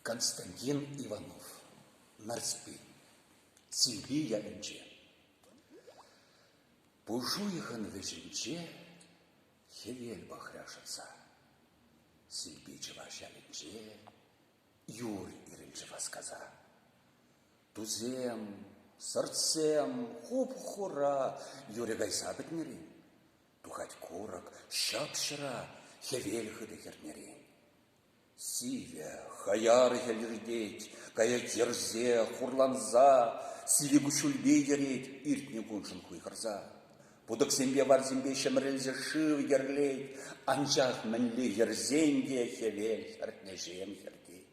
Константин Иванов, Нарспи, Сильби ялінче. Пужуйхан вежінче, хевел бахряшатса. Сильби чеваш ялінче, юр ирінчева сказа. Тузем, сердцем, хуп-хура, юре гайса бітнерін. Тухать курок, шапшыра, хевел хыды хернерін. Сиве, хаяр хелердеть, кая терзе, хурланза, сиве гучульбе ерет, иртне гуншын хуйхарза. Пудок сембе вар зембе шемрелзе шив ерлеть, анжах mənле ерзенге хевел хертнежем хердеть.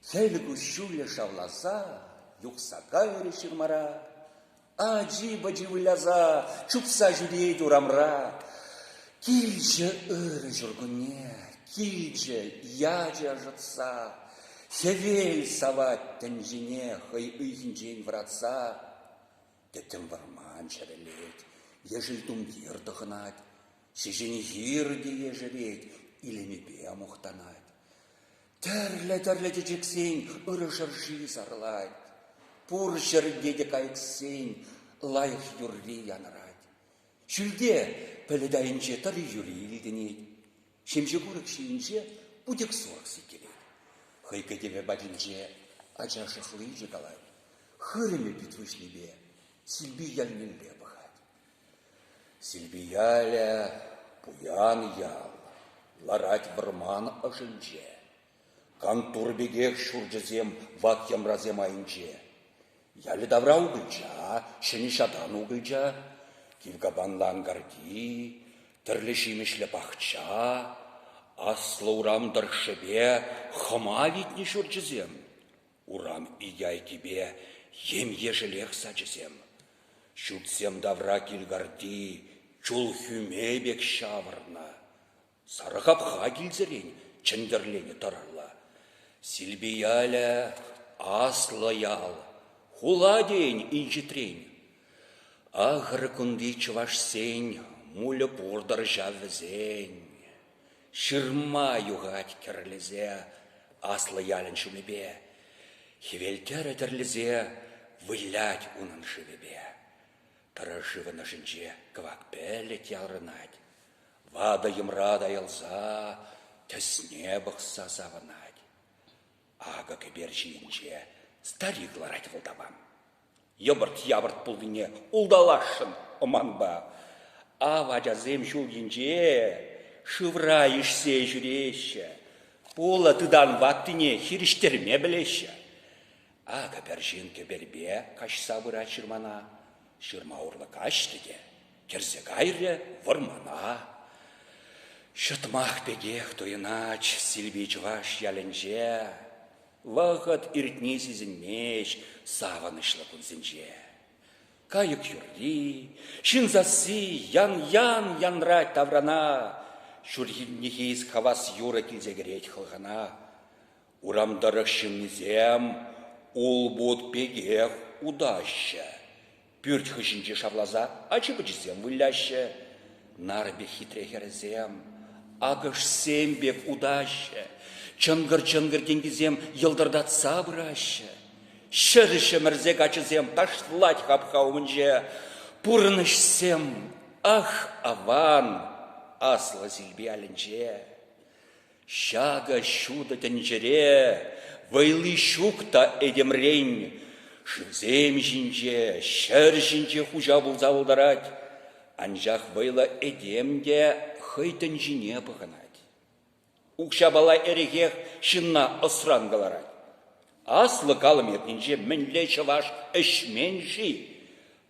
Хель гущуле шавлаза, юхсака ере ширмара, аджи-баджи выляза, чупса жюлеть урамра. Кильже ыры жургуне, кильже яджа жытса, хевел савать тенжине, хай ыйхинжен вратса. Тетем варман чарелеть, ежель тумдир дыхнать, сижени хирде ежелеть, или мепе мухтанать. Терле течексень, ыры жыржи зарлать, пур жерде кайксень, лайх юрри янрать. Шүлде пәледайынше тары юри илденет, шемже көрік шейінше будек сорқсы келет. Хайкадеве бадынше ача шықлы жекалай, хырыме битвышлебе, сильби ялмелле бұхат. Сильби яля, пуян ял, ларать варман ашынже, кантурбегех шуржызем ватьям разем айынже. Ялі давра угылжа, шыны шадан угылжа, Кивгабанлан гарди, тірлішімішлі бақча, аслы урам дыршыбе, хыма витні шүрчізем. Урам ияй кебе, ем ежелех сачызем. Шүтсем давра килгарди, чул хүме бек шавырна. Сарықапха килзерен, чындірлені тарарла. Сильбиялі, аслы ял, хула день инжитрен. Ағыр күнді чываш сен, мулы пордар жавызен. Шырма юғат керлізе, аслы ялін шумебе. Хевелтер әтірлізе, вылять унын шывебе. Тары жывыны жынже квак пәлет ялрынать. Вада емрада елза, тәсіне бұқса савынать. Ага кебер жиінже, старик ларать вылдавам. Ебырт-ябырт пулдыне улдалашын оманба. Аваджа зем шулгинже, шывра ишсе жүреше. Пула тыдан ваттыне хириштерме білеше. Ага бәржен кебербе кашса бұра шырмана. Шырма урлы каштыге, керзе гайре вармана. Шытмақ бегех тойынач, сильбич ваш ялінже. Вағыт иртне сезінмеш, саванышлы күнзінже. Кайык юрди, шинзасы ян-ян янрать таврана, шүрхілнехейіз хавас юры кілзегерет қылғана. Урамдары шымнезем, ол бот пегех удашы. Пүрт хышынже шавлаза, ачы-бычызем вылляшы. Нарбе хитрехерезем, агыш сембек удашы. Чынгыр-чынгыр кенгізем елдырдатса бұрашы. Шырышы мірзек ачызем ташлать хапхауынже. Пұрынышсем, ах, аван, аслы зілбе әлінже. Шага шуда тәнжере, вайлы шукта эдемрен. Шывзем жинже, шыр жинже хужа бұлза бұлдарать. Анжақ вайлы эдемде хайтын жине бұғынать. Укша бала эрегех шынна ысрангаларай. Аслы калым епінже мінле чываш әшменші.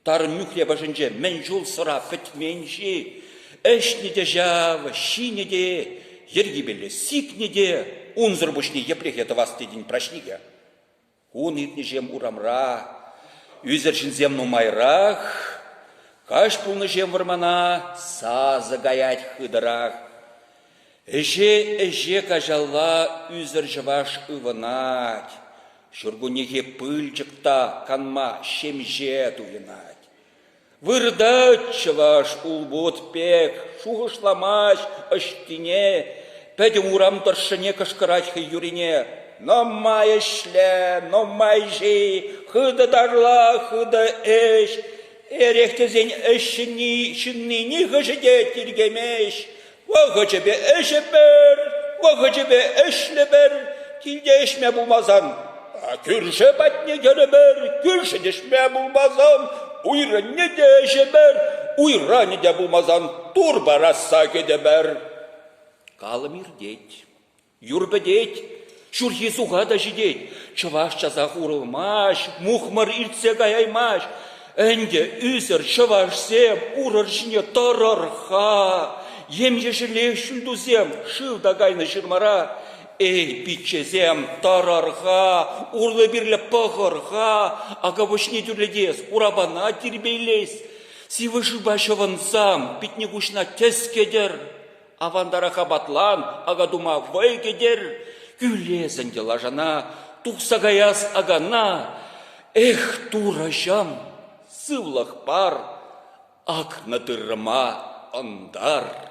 Тар мүхле башынже мін жул сұра пітменші. Әшнеде жавы, шинеде, ергебелі сикнеде, унзыр бұшне еплехеті вастедін прашниге. Ун итнежем урамра, үзіршін земну майрақ, каш пулны жем вармана, сазы гаять хыдырақ. Эже кажалла үзір жываш ывынать, шүргунеге пыльчықта канма шемже туйынать. Вырдать чываш улбот пек, шуғышламаш ыштине, пәді урам тұршыне кышкырать юрине, но майшле, но майжи, хыда дарла, хыда эш, эрехтезен эшни, шинни хыжыде тиргемеш, вағычыбе эшепер, вағычыбе эшлебер, тілдешме булмазан, күрші бәтне керебер, күрші дешме булмазан, уйране дешебер, уйране де булмазан, турбараса кедебер. Калымир деть, юрбе деть, шурхи суға да жидеть, чываш чазақ урылмаш, мухмар иртсе гаяймаш, әнде үзір чываш сем, урыр жіне тарарха, ем ешіле шүлдузем, шылда гайны жырмара, эй, питчезем, тарарха, урлы бірлі пағырха, ага вышне дүрледес, урабана тербейлес, сивы жыбашывансам, питне гушна тес кедер, авандараха батлан, ага дума вай кедер, күлезін дела жана, тухсагаяс агана, эх, тура жам, сывлах пар, ак надырма андар.